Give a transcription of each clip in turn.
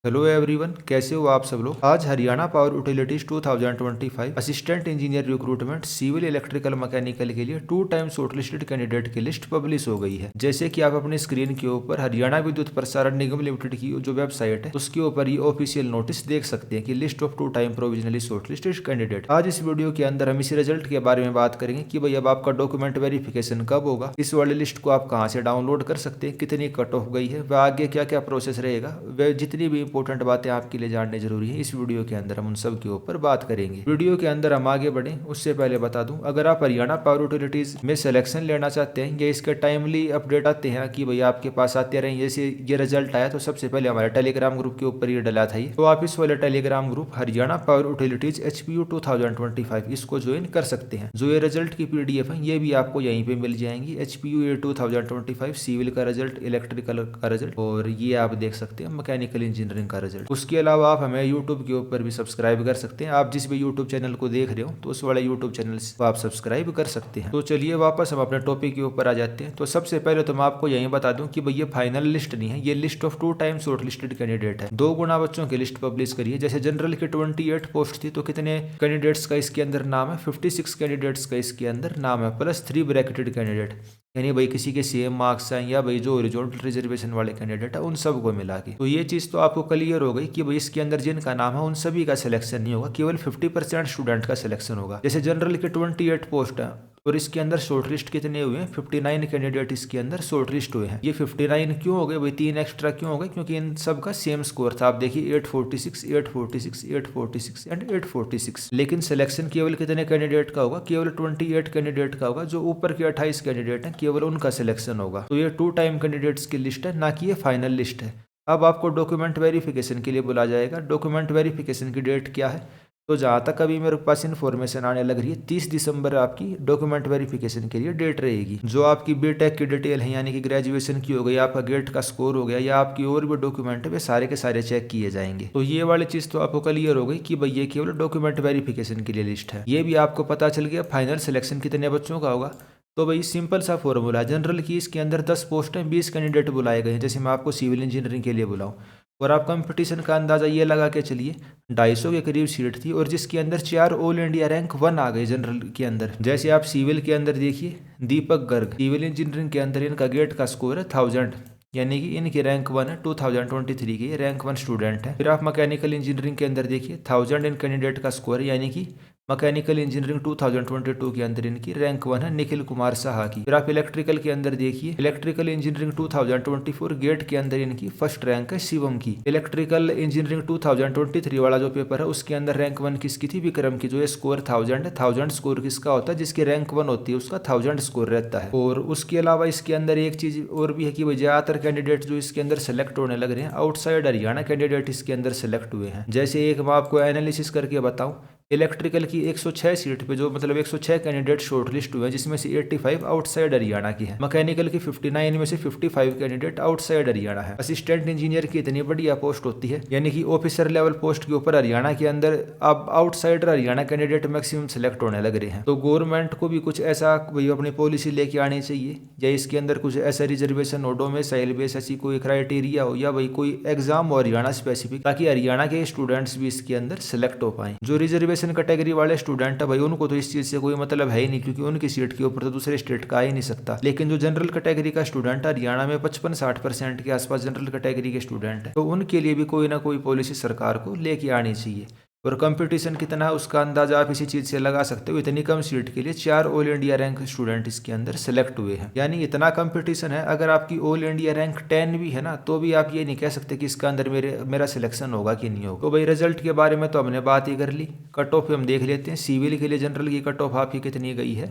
Hello everyone, कैसे हो आप सब लोग। आज Haryana power utilities 2025 assistant engineer recruitment civil electrical mechanical के लिए 2 टाइम शॉर्टलिस्टेड कैंडिडेट की लिस्ट पब्लिश हो गई है। जैसे कि आप अपनी स्क्रीन के ऊपर हरियाणा विद्युत प्रसारण निगम लिमिटेड की जो वेबसाइट है उसके ऊपर ये ऑफिशियल नोटिस देख सकते हैं कि list of 2 time provisionally shortlisted candidate. आज इस वीडियो के अंदर हम इस रिजल्ट के बारे में बात करेंगे कि भाई अब आपका डॉक्यूमेंट वेरिफिकेशन कब होगा, इस वाली लिस्ट को आप कहाँ से डाउनलोड कर सकते हैं, कितनी कट ऑफ गई है, व आगे क्या क्या प्रोसेस रहेगा, व जितनी भी इंपॉर्टेंट बातें आपके लिए जानने जरूरी है इस वीडियो के अंदर हम उन सब के ऊपर बात करेंगे। वीडियो के अंदर हम आगे बढ़े उससे पहले बता दूं, अगर आप हरियाणा पावर यूटिलिटीज में सिलेक्शन लेना चाहते हैं या इसके टाइमली अपडेट आते हैं कि भाई आपके पास आते रहे, जैसे ये रिजल्ट आया तो सबसे पहले हमारे टेलीग्राम ग्रुप के ऊपर ये डला था ही, तो आप इस वाले Telegram group Haryana power utilities HPU 2025 इसको ज्वाइन कर सकते हैं। जो ये रिजल्ट की PDF है ये भी आपको यहीं पे मिल जाएंगी। HPU 2025 सिविल का रिजल्ट, इलेक्ट्रिकल का रिजल्ट, और ये आप देख सकते हैं मैकेनिकल इंजीनियरिंग का रिजल्ट। उसके अलावा आप हमें यूट्यूब के ऊपर भी सब्सक्राइब कर सकते हैं। आप जिस भी यूट्यूब चैनल को देख रहे हो तो उस वाले यूट्यूब चैनल को आप सब्सक्राइब कर सकते हैं। तो चलिए वापस हम अपने टॉपिक के ऊपर आ जाते हैं। तो सबसे पहले तो मैं आपको यही बता दूं कि भाई ये फाइनल लिस्ट नहीं है, ये list of 2 time short listed candidate है। 2 गुना बच्चों की लिस्ट पब्लिश करी है। जैसे जनरल की 28 पोस्ट थी तो कितने कैंडिडेट्स का इसके अंदर नाम है, 56 कैंडिडेट्स का इसके अंदर नाम है, प्लस 3 ब्रैकेटेड कैंडिडेट, यानी भाई किसी के सेम मार्क्स हैं या भाई जो हॉरिजॉन्टल रिजर्वेशन वाले कैंडिडेट है उन सबको मिला के। तो ये चीज़ तो आपको क्लियर हो गई कि भाई इसके अंदर जिनका नाम है उन सभी का सिलेक्शन नहीं होगा, केवल 50% स्टूडेंट का सिलेक्शन होगा। जैसे जनरल के 28 पोस्ट है और इसके अंदर शॉर्ट लिस्ट कितने हुए हैं, 59 कैंडिडेट इसके अंदर शॉर्ट लिस्ट हुए हैं। ये 59 क्यों हो गए भाई, 3 एक्स्ट्रा क्यों हो गए, क्योंकि इन सब का सेम स्कोर था। आप देखिए 846, 846, 846 एंड 846। लेकिन सिलेक्शन केवल कितने कैंडिडेट का होगा, केवल 28 कैंडिडेट का होगा। जो ऊपर के 28 कैंडिडेट हैं केवल उनका सिलेक्शन होगा। तो ये 2 टाइम कैंडिडेट्स की लिस्ट है, ना कि ये फाइनल लिस्ट है। अब आपको डॉक्यूमेंट वेरिफिकेशन के लिए बुला जाएगा। डॉक्यूमेंट वेरिफिकेशन की डेट क्या है, तो जहाँ तक अभी मेरे पास इन्फॉर्मेशन आने लग रही है 30 दिसंबर आपकी डॉक्यूमेंट वेरिफिकेशन के लिए डेट रहेगी। जो आपकी बीटेक की डिटेल है, यानी कि ग्रेजुएशन की हो गई, आपका गेट का स्कोर हो गया, या आपकी और भी डॉक्यूमेंट है, वे सारे के सारे चेक किए जाएंगे। तो ये वाली चीज़ तो आपको क्लियर हो गई कि भाई ये केवल डॉक्यूमेंट वेरिफिकेशन के लिए लिस्ट है। ये भी आपको पता चल गया फाइनल सिलेक्शन कितने बच्चों का होगा। तो भाई सिंपल सा फॉर्मूला है, जनरल की इसके अंदर 10 पोस्ट हैं, 20 कैंडिडेट बुलाए गए हैं। जैसे मैं आपको सिविल इंजीनियरिंग के लिए बुलाऊं, और आप कंपटीशन का अंदाज़ा ये लगा के चलिए 250 के करीब सीट थी, और जिसके अंदर 4 ऑल इंडिया रैंक 1 आ गए जनरल के अंदर। जैसे आप सिविल के अंदर देखिए दीपक गर्ग, सिविल इंजीनियरिंग के अंदर इनका गेट का स्कोर है 1000, यानी कि इनकी रैंक 1 है 2023 की, रैंक 1 स्टूडेंट है। फिर आप मैकेनिकल इंजीनियरिंग के अंदर देखिए 1000 इन कैंडिडेट का स्कोर है, यानी कि मैकेनिकल इंजीनियरिंग 2022 के अंदर इनकी रैंक 1 है निखिल कुमार साहा की। फिर आप इलेक्ट्रिकल के अंदर देखिए, इलेक्ट्रिकल इंजीनियरिंग 2024 गेट के अंदर इनकी फर्स्ट रैंक है शिवम की। इलेक्ट्रिकल इंजीनियरिंग 2023 वाला जो पेपर है उसके अंदर रैंक 1 किसकी थी, विक्रम की। जो ये स्कोर 1000 है, 1000 स्कोर किसका होता है, जिसकी रैंक 1 होती है उसका 1000 स्कोर रहता है। और उसके अलावा इसके अंदर एक चीज और भी है कि ज्यादातर कैंडिडेट जो इसके अंदर सेलेक्ट होने लग रहे हैं आउटसाइड हरियाणा कैंडिडेट इसके अंदर सेलेक्ट हुए हैं। जैसे एक मैं आपको एनालिसिस करके बताऊं, इलेक्ट्रिकल की 106 सीट पे जो मतलब 106 कैंडिडेट शॉर्टलिस्ट हुए हैं, जिसमें से 85 आउटसाइड हरियाणा की है। मैकेनिकल की 59 में से 55 कैंडिडेट आउटसाइड हरियाणा है। असिस्टेंट इंजीनियर की इतनी बढ़िया पोस्ट होती है, यानी कि ऑफिसर लेवल पोस्ट के ऊपर हरियाणा के अंदर अब outsider Haryana candidate maximum select होने लग रहे हैं। तो गवर्नमेंट को भी कुछ ऐसा वही अपनी पॉलिसी लेके आनी चाहिए, या इसके अंदर कुछ ऐसा रिजर्वेशन हो, डोमिसाइल बेस ऐसी कोई क्राइटेरिया हो, या भाई कोई एग्जाम हो हरियाणा स्पेसिफिक, ताकि हरियाणा के स्टूडेंट्स भी इसके अंदर सेलेक्ट हो पाए। जो रिजर्वेशन कैटेगरी वाले स्टूडेंट है भाई उनको तो इस चीज से कोई मतलब है ही नहीं, क्योंकि उनकी सीट के ऊपर तो दूसरे स्टेट का आ ही नहीं सकता। लेकिन जो जनरल कैटेगरी का स्टूडेंट है हरियाणा में 55-60% के आसपास जनरल कैटेगरी के स्टूडेंट है, तो उनके लिए भी कोई ना कोई पॉलिसी सरकार को लेके आनी चाहिए। और कंपटीशन कितना है उसका अंदाजा आप इसी चीज से लगा सकते हो। इतनी कम सीट के लिए 4 ऑल इंडिया रैंक स्टूडेंट इसके अंदर सेलेक्ट हुए हैं, यानी इतना कंपटीशन है। अगर आपकी ऑल इंडिया रैंक 10 भी है ना, तो भी आप ये नहीं कह सकते कि इसका अंदर मेरा सिलेक्शन होगा कि नहीं होगा। तो भाई रिजल्ट के बारे में तो हमने बात ही कर ली। कट ऑफ हम देख लेते हैं। सिविल के लिए जनरल की कट ऑफ आपकी कितनी गई है,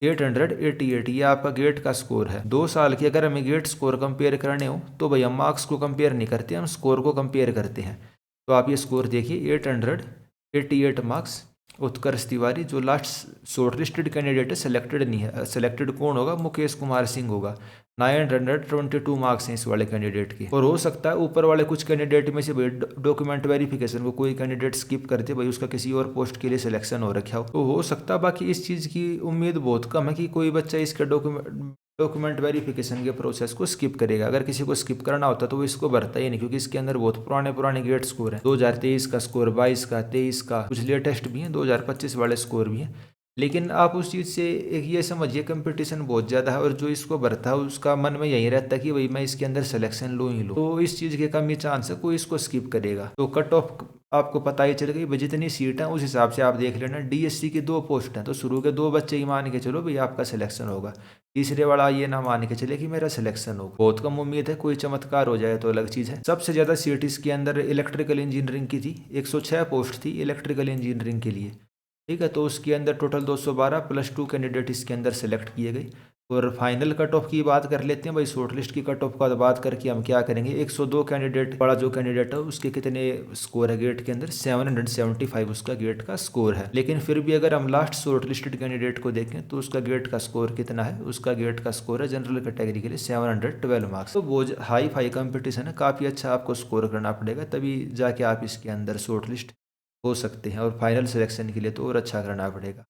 888। ये आपका गेट का स्कोर है। 2 साल की अगर हमें गेट स्कोर कंपेयर करने हो तो भाई हम मार्क्स को कंपेयर नहीं करते, हम स्कोर को कंपेयर करते हैं। तो आप ये स्कोर देखिए 888 मार्क्स। उत्कर्ष तिवारी जो लास्ट शॉर्टलिस्टेड कैंडिडेट है, सेलेक्टेड नहीं है। सेलेक्टेड कौन होगा, मुकेश कुमार सिंह होगा। 922 मार्क्स हैं इस वाले कैंडिडेट के। और हो सकता है ऊपर वाले कुछ कैंडिडेट में से भाई डॉक्यूमेंट वेरिफिकेशन को कोई कैंडिडेट स्किप करते, भाई उसका किसी और पोस्ट के लिए सिलेक्शन हो रखा हो, तो हो सकता है। बाकी इस चीज़ की उम्मीद बहुत कम है कि कोई बच्चा इसका डॉक्यूमेंट डॉक्यूमेंट वेरिफिकेशन के प्रोसेस को स्किप करेगा। अगर किसी को स्किप करना होता तो वो इसको भरता ही नहीं, क्योंकि इसके अंदर बहुत पुराने गेट स्कोर हैं। 2023 का स्कोर, 22 का, 23 का, कुछ लेटेस्ट भी हैं, 2025 वाले स्कोर भी हैं। लेकिन आप उस चीज़ से एक ये समझिए कंपटीशन बहुत ज़्यादा है, और जो इसको भरता है उसका मन में यही रहता है कि भाई मैं इसके अंदर सिलेक्शन लूँ ही लूँ। तो इस चीज़ के कम ही चांस है, कोई इसको स्किप करेगा। तो कट ऑफ आपको पता ही चल गई भाई, जितनी सीट है उस हिसाब से आप देख लेना। डीएससी की 2 पोस्ट हैं, तो शुरू के 2 बच्चे ही मान के चलो भाई आपका सिलेक्शन होगा। तीसरे वाला ये ना मान के चले कि मेरा सिलेक्शन हो। बहुत कम उम्मीद है, कोई चमत्कार हो जाए तो अलग चीज़ है। सबसे ज़्यादा सीट इसके अंदर इलेक्ट्रिकल इंजीनियरिंग की थी, 106 पोस्ट थी इलेक्ट्रिकल इंजीनियरिंग के लिए। ठीक है, तो उसके अंदर टोटल 212 +2 कैंडिडेट इसके अंदर सेलेक्ट किए गए। और फाइनल कट ऑफ की बात कर लेते हैं भाई। शॉर्ट लिस्ट की कट ऑफ का बात करके हम क्या करेंगे, 102 कैंडिडेट बड़ा जो कैंडिडेट है उसके कितने स्कोर है गेट के अंदर, 775 उसका गेट का स्कोर है। लेकिन फिर भी अगर हम लास्ट शॉर्ट लिस्टेड कैंडिडेट को देखें तो उसका गेट का स्कोर कितना है, उसका गेट का स्कोर है जनरल कैटेगरी के लिए 712 मार्क्स। तो वो हाई फाई कंपटीशन है, काफ़ी अच्छा आपको स्कोर करना पड़ेगा, तभी जाके आप इसके अंदर शॉर्ट लिस्ट हो सकते हैं। और फाइनल सिलेक्शन के लिए तो और अच्छा करना पड़ेगा।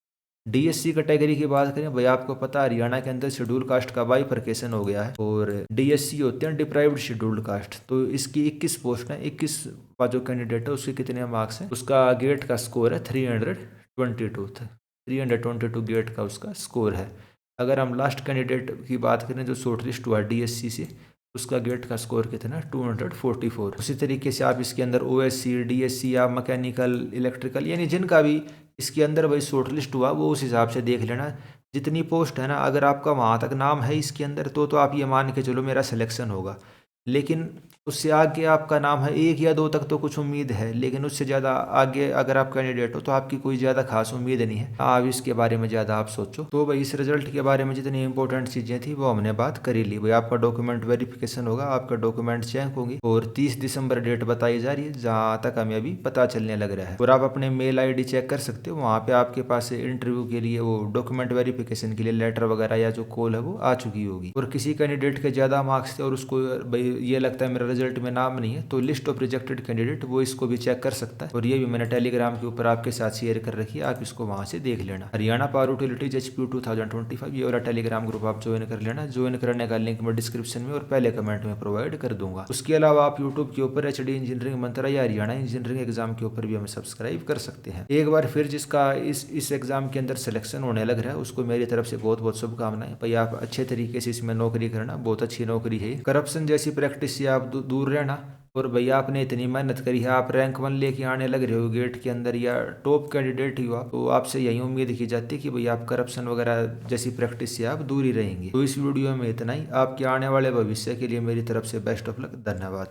डीएससी कैटेगरी की बात करें भाई, आपको पता है हरियाणा के अंदर शेड्यूल कास्ट का बाइफरकेशन हो गया है, और डीएससी होते हैं डिप्राइव्ड शेड्यूल्ड कास्ट। तो इसकी 21 पोस्ट है, 21 का जो कैंडिडेट है उसके कितने मार्क्स हैं, उसका गेट का स्कोर है 322 गेट का उसका स्कोर है। अगर हम लास्ट कैंडिडेट की बात करें जो शॉर्ट लिस्ट हुआ डीएससी से, उसका गेट का स्कोर कितना है 244। उसी तरीके से आप इसके अंदर ओएससी, डीएससी या मैकेनिकल, इलेक्ट्रिकल, यानी जिनका भी इसके अंदर भाई शॉर्ट लिस्ट हुआ वो उस हिसाब से देख लेना। जितनी पोस्ट है ना, अगर आपका वहाँ तक नाम है इसके अंदर तो आप ये मान के चलो मेरा सिलेक्शन होगा। लेकिन उससे आगे आपका नाम है 1 या 2 तक तो कुछ उम्मीद है, लेकिन उससे ज़्यादा आगे अगर आप कैंडिडेट हो तो आपकी कोई ज़्यादा खास उम्मीद नहीं है। आप इसके बारे में ज़्यादा आप सोचो। तो भाई इस रिजल्ट के बारे में जितनी इंपॉर्टेंट चीज़ें थी वो हमने बात करी ली। भाई आपका डॉक्यूमेंट वेरिफिकेशन होगा, आपका डॉक्यूमेंट चेक होंगे, और 30 दिसंबर डेट बताई जा रही है जहाँ तक हमें अभी पता चलने लग रहा है। और आप अपने मेल ID चेक कर सकते हो, वहाँ पर आपके पास इंटरव्यू के लिए वो डॉक्यूमेंट वेरिफिकेशन के लिए लेटर वगैरह या जो कॉल है वो आ चुकी होगी। और किसी कैंडिडेट के ज़्यादा मार्क्स थे और उसको भाई ये लगता है मेरा रिजल्ट में नाम नहीं है, तो लिस्ट ऑफ रिजेक्टेड कैंडिडेट वो इसको भी चेक कर सकता है। और ये भी मैंने टेलीग्राम के ऊपर आपके साथ शेयर कर रखी है, आप इसको वहां से देख लेना। हरियाणा पावर यूटिलिटीज HPU 2025 ये वाला टेलीग्राम ग्रुप आप ज्वाइन कर लेना। ज्वाइन करने का लिंक मैं डिस्क्रिप्शन में और पहले कमेंट में प्रोवाइड कर दूंगा। उसके अलावा आप यूट्यूब के ऊपर HD इंजीनियरिंग मंत्रा या हरियाणा इंजीनियरिंग एग्जाम के ऊपर भी हमें सब्सक्राइब कर सकते हैं। एक बार फिर जिसका इस एग्जाम के अंदर सिलेक्शन होने लग रहा है उसको मेरी तरफ से बहुत बहुत शुभकामनाएं। भाई आप अच्छे तरीके से इसमें नौकरी करना, बहुत अच्छी नौकरी है। करप्शन जैसी प्रैक्टिस से आप दूर रहना। और भैया आपने इतनी मेहनत करी है, आप रैंक 1 लेके आने लग रहे हो गेट के अंदर या टॉप कैंडिडेट ही हो आप, तो आपसे यही उम्मीद की जाती है कि भैया आप करप्शन वगैरह जैसी प्रैक्टिस से आप दूर ही रहेंगे। तो इस वीडियो में इतना ही। आपके आने वाले भविष्य के लिए मेरी तरफ से बेस्ट ऑफ लक। धन्यवाद।